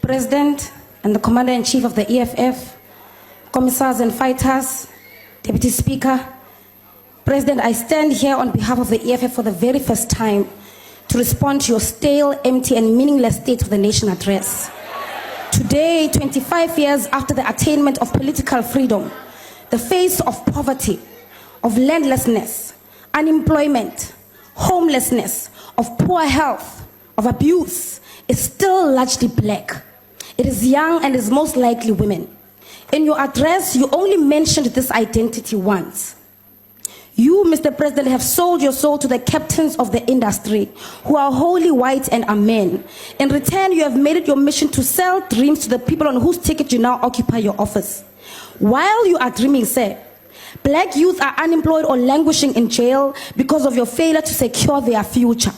President and the Commander-in-Chief of the EFF, Commissars and Fighters, Deputy Speaker, President, I stand here on behalf of the EFF for the very first time to respond to your stale, empty, and meaningless State of the Nation address. Today, 25 years after the attainment of political freedom, the face of poverty, of landlessness, unemployment, homelessness, of poor health, of abuse, is still largely black. It is young and is most likely women. In your address, you only mentioned this identity once. You, Mr. President, have sold your soul to the captains of the industry, who are wholly white and are men. In return, you have made it your mission to sell dreams to the people on whose ticket you now occupy your office. While you are dreaming, sir, black youth are unemployed or languishing in jail because of your failure to secure their future.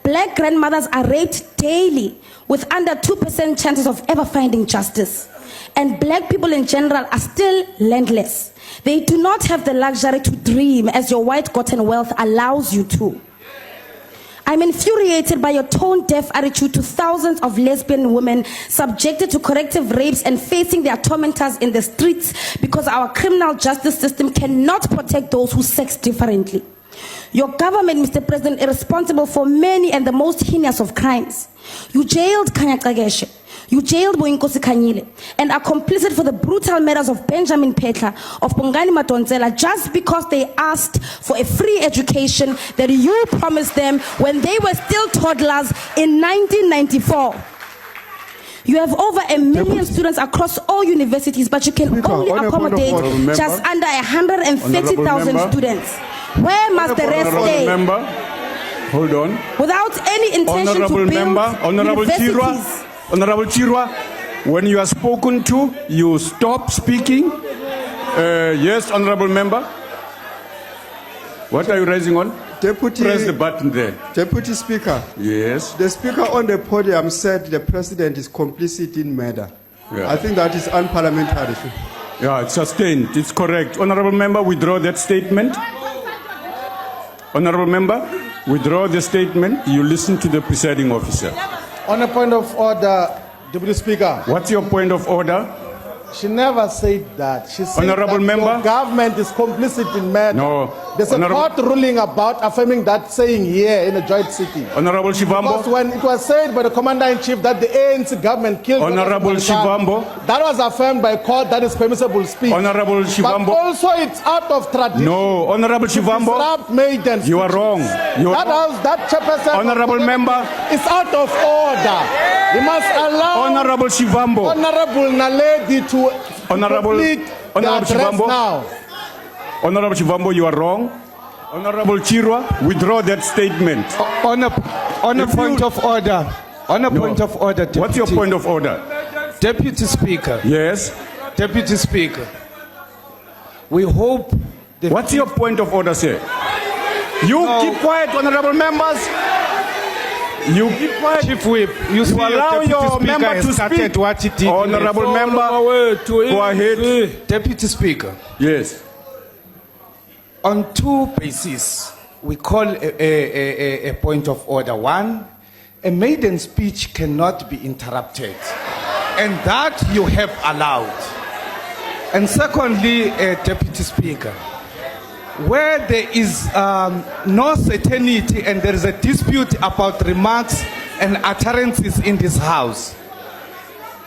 Black grandmothers are raped daily with under 2% chances of ever finding justice. And black people in general are still landless. They do not have the luxury to dream as your white gotten wealth allows you to. I'm infuriated by your tone-deaf attitude to thousands of lesbian women subjected to corrective rapes and facing their tormentors in the streets because our criminal justice system cannot protect those who sex differently. Your government, Mr. President, is responsible for many and the most heinous of crimes. You jailed Kanya Kageshe. You jailed Boinkosi Kanyile and are complicit for the brutal murders of Benjamin Petla, of Bongani Madonsela, just because they asked for a free education that you promised them when they were still toddlers in 1994. You have over 1 million students across all universities, but you can only accommodate just under 130,000 students. Where must the rest stay? Hold on. Without any intention to build universities. Honorable Chirwa, when you are spoken to, you stop speaking. Yes, Honorable Member. What are you raising on? Deputy, press the button there. Deputy Speaker. Yes. The Speaker on the podium said the President is complicit in murder. Yeah. I think that is unparliamentary. Yeah, it's sustained. It's correct. Honorable Member, withdraw that statement. Honorable Member, withdraw the statement. You listen to the presiding officer. On a point of order, Deputy Speaker. What's your point of order? She never said that. She said Honorable that Member? your government is complicit in murder. No. There's a court ruling about affirming that saying here in a joint city. Honorable Shivambo? Because when it was said by the Commander-in-Chief that the ANC government killed... Honorable Shivambo? That was affirmed by court, that is permissible speech. Honorable Shivambo? But also it's out of tradition. No. Honorable Shivambo? Disrupt maidens. You are wrong. That chairperson... Honorable Member? It's out of order. You must allow... Honorable Shivambo? Honorable Naledi to... Honorable Shivambo, now. Honorable Shivambo, you are wrong. Honorable Chirwa, withdraw that statement. On a point of order. On a point of order, Deputy. What's your point of order? Deputy Speaker. Yes. Deputy Speaker. We hope... What's your point of order, sir? You keep quiet, honorable members. You keep quiet. Chief Whip, you allow your member to speak. Honorable member, go ahead. Deputy Speaker. Yes. On two bases, we call a point of order. One, a maiden speech cannot be interrupted, and that you have allowed. And secondly, Deputy Speaker, where there is no certainty and there is a dispute about remarks and utterances in this House,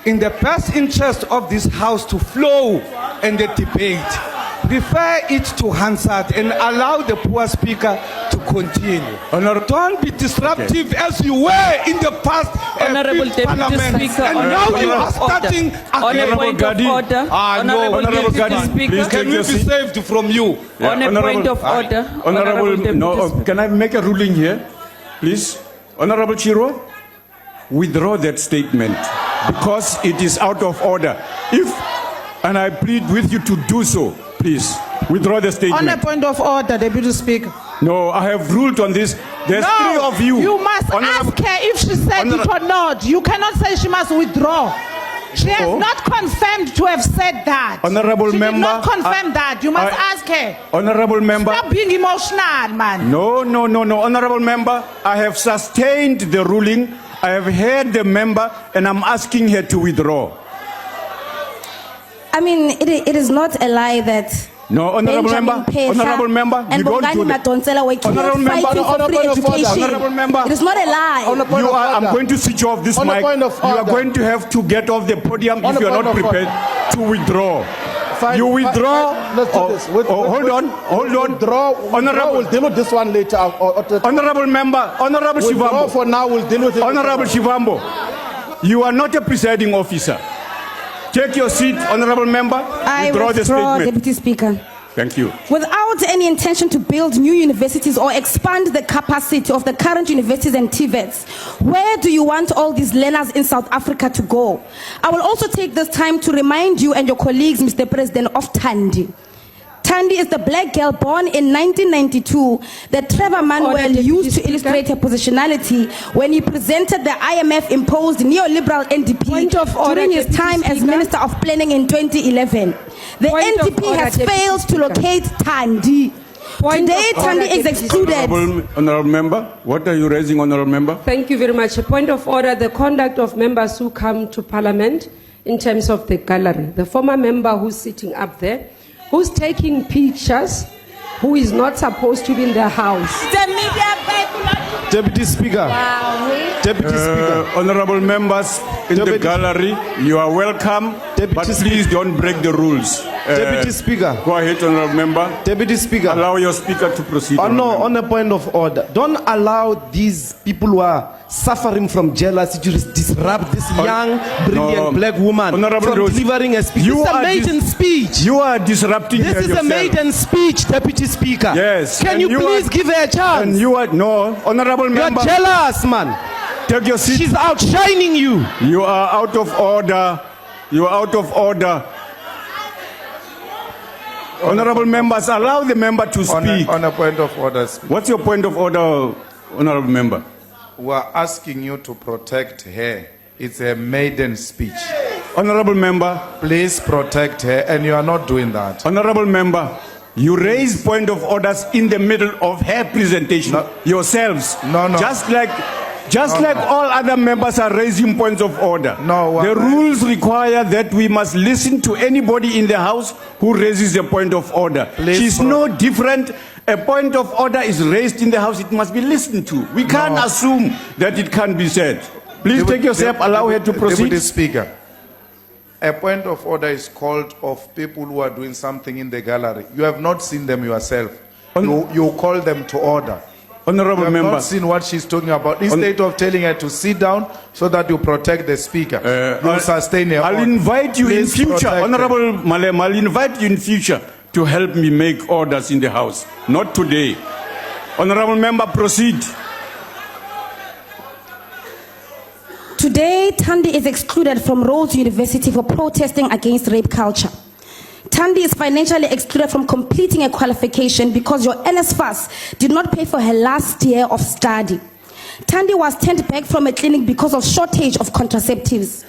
in the best interest of this House to flow and the debate, refer it to Hansard and allow the poor speaker to continue. Don't be disruptive as you were in the past. Honorable Deputy Speaker, and now you are starting on a point of order. Honorable Gadi, please can we be saved from you? On a point of order. Honorable, can I make a ruling here, please? Honorable Chiro, withdraw that statement because it is out of order. And I plead with you to do so, please. Withdraw the statement. On a point of order, Deputy Speaker. No, I have ruled on this. There's three of you. You must ask her if she said it or not. You cannot say she must withdraw. She has not confirmed to have said that. Honorable she member. Did not confirm that. You must ask her. Honorable member. Stop being emotional, man. No. Honorable member, I have sustained the ruling I have heard the member and I'm asking her to withdraw. I mean, it is not a lie that No, honorable Benjamin member, Peta honorable member, and you don't Bongani do that. Madonsela were killed Honorable member, fighting for free honorable order, education. honorable member. It is not a lie. On a point of I'm order. going to switch off this On a mic. point of You are order. going to have to get off the podium On if a you are point not of prepared to withdraw. Fine, You fine, withdraw. fine. Let's do this. Hold on. Withdraw. Honorable, We'll deal with this one later. honorable member, honorable Withdraw Shivambo, for now. We'll deal with it. honorable Shivambo, you are not a presiding officer. Take your seat, honorable member. I Withdraw the withdraw, statement. Deputy Speaker. Thank you. Without any intention to build new universities or expand the capacity of the current universities and TVETs, where do you want all these learners in South Africa to go? I will also take this time to remind you and your colleagues, Mr. President, of Thandi. Thandi is the black girl born in 1992 that Trevor Manuel Deputy used to Speaker. illustrate her positionality when he presented the IMF-imposed neoliberal NDP Point of order, during his Deputy time as Speaker. Minister of Planning in 2011. The Point of NDP order, has Deputy failed to Speaker. locate Thandi. Point Today, of order, Thandi is Deputy excluded. Honorable member, what are you raising, honorable member? Thank you very much. A point of order, the conduct of members who come to Parliament in terms of the gallery. The former member who's sitting up there, who's taking pictures, who is not supposed to be in the house. Deputy Speaker. Deputy Speaker. Honorable members in the Deputy- gallery, you are welcome, Deputy but Speaker. please don't break the rules. Deputy Speaker. Go ahead, honorable member. Deputy Speaker. Allow your speaker to proceed. Oh, no, honorable on a point of order. Don't allow these people who are suffering from jealousy to disrupt this young, brilliant No. black woman Honorable from Rose, delivering a speech. you This is a are maiden speech. You are disrupting This her is a yourself. maiden speech, Deputy Speaker. Yes, Can and you you please are- give her a And chance? you are, no, honorable You're member, jealous, man. take your seat. She's outshining you. You are out of order. You are out of order. Honorable members, allow the member to speak. On a point of order, What's your point of order, honorable member? we are asking you to protect her. It's a maiden speech. Honorable member, Please protect her, and you are not doing that. honorable member, you raise point of orders in the middle of her presentation No. yourselves. No, no. Just like all other members are raising points of order. No, The what- rules require that we must listen to anybody in the house who raises a point of order. Please She's no different. A point of order is raised in the house, it must be listened to. We can't assume that it can't be said. Please take your step, allow her to proceed. Deputy Speaker, a point of order is called of people who are doing something in the gallery. You have not seen them yourself. You call them to order. You Honorable have member. not seen what she's talking about. Instead of telling her to sit down so that you protect the speaker, you sustain her. I'll order. invite you Please in future, protect her. Honorable Malem, I'll invite you in future to help me make orders in the House. Not today. Honorable member, proceed. Today, Thandi is excluded from Rhodes University for protesting against rape culture. Thandi is financially excluded from completing a qualification because your NSFAS did not pay for her last year of study. Thandi was turned back from a clinic because of shortage of contraceptives.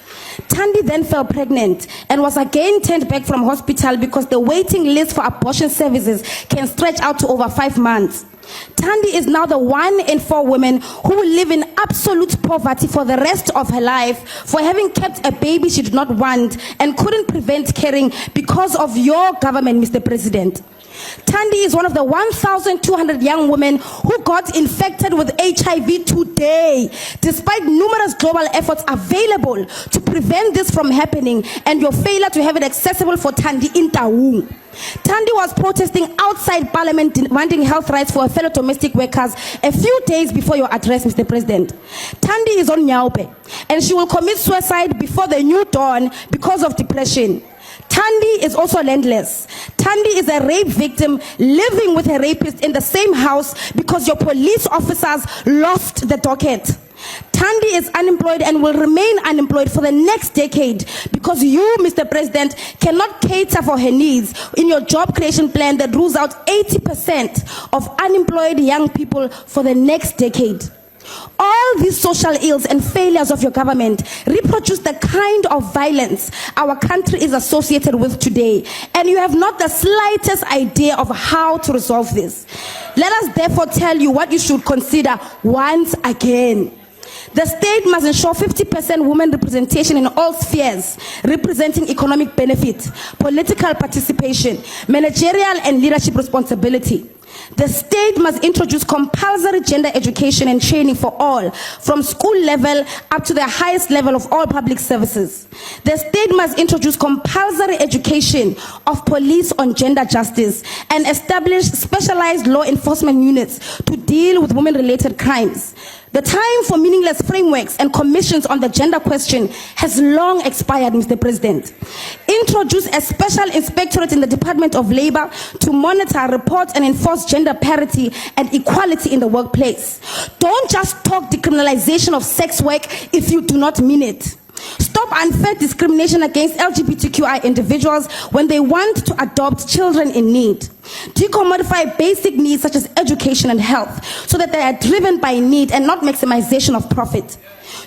Thandi then fell pregnant and was again turned back from hospital because the waiting list for abortion services can stretch out to over 5 months. Thandi is now the 1 in 4 women who will live in absolute poverty for the rest of her life for having kept a baby she did not want and couldn't prevent carrying because of your government, Mr. President. Thandi is one of the 1,200 young women who got infected with HIV today, despite numerous global efforts available to prevent this from happening and your failure to have it accessible for Thandi in Taung. Thandi was protesting outside Parliament demanding health rights for her fellow domestic workers a few days before your address, Mr. President. Thandi is on Nyaupe and she will commit suicide before the new dawn because of depression. Thandi is also landless. Thandi is a rape victim living with a rapist in the same house because your police officers lost the docket. Thandi is unemployed and will remain unemployed for the next decade because you, Mr. President, cannot cater for her needs in your job creation plan that rules out 80% of unemployed young people for the next decade. All these social ills and failures of your government reproduce the kind of violence our country is associated with today, and you have not the slightest idea of how to resolve this. Let us therefore tell you what you should consider once again. The state must ensure 50% women representation in all spheres, representing economic benefit, political participation, managerial and leadership responsibility. The state must introduce compulsory gender education and training for all, from school level up to the highest level of all public services. The state must introduce compulsory education of police on gender justice and establish specialized law enforcement units to deal with women-related crimes. The time for meaningless frameworks and commissions on the gender question has long expired, Mr. President. Introduce a special inspectorate in the Department of Labor to monitor, report, and enforce gender parity and equality in the workplace. Don't just talk decriminalization of sex work if you do not mean it. Stop unfair discrimination against LGBTQI individuals when they want to adopt children in need. Decommodify basic needs such as education and health so that they are driven by need and not maximization of profit.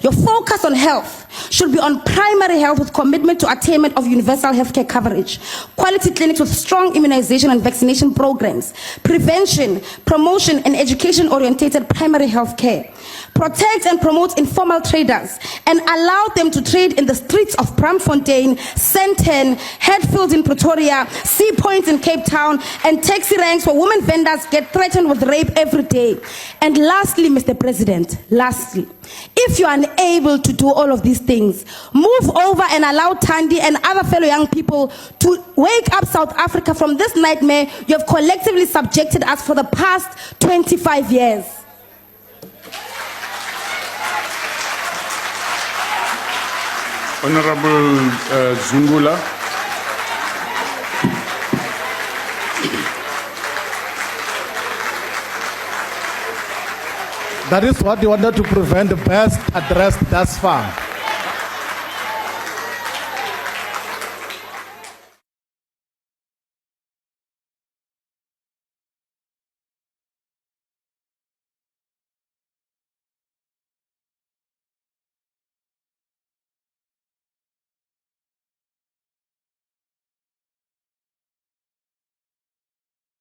Your focus on health should be on primary health with commitment to attainment of universal healthcare coverage, quality clinics with strong immunization and vaccination programs, prevention, promotion, and education-oriented primary health care. Protect and promote informal traders and allow them to trade in the streets of Braamfontein, Sandton, Hatfield in Pretoria, Sea Point in Cape Town, and taxi ranks where women vendors get threatened with rape every day. And lastly, Mr. President, if you are unable to do all of these things, move over and allow Thandi and other fellow young people to wake up South Africa from this nightmare you have collectively subjected us for the past 25 years. Honorable Zungula. That is what you wanted to prevent, the best addressed thus far.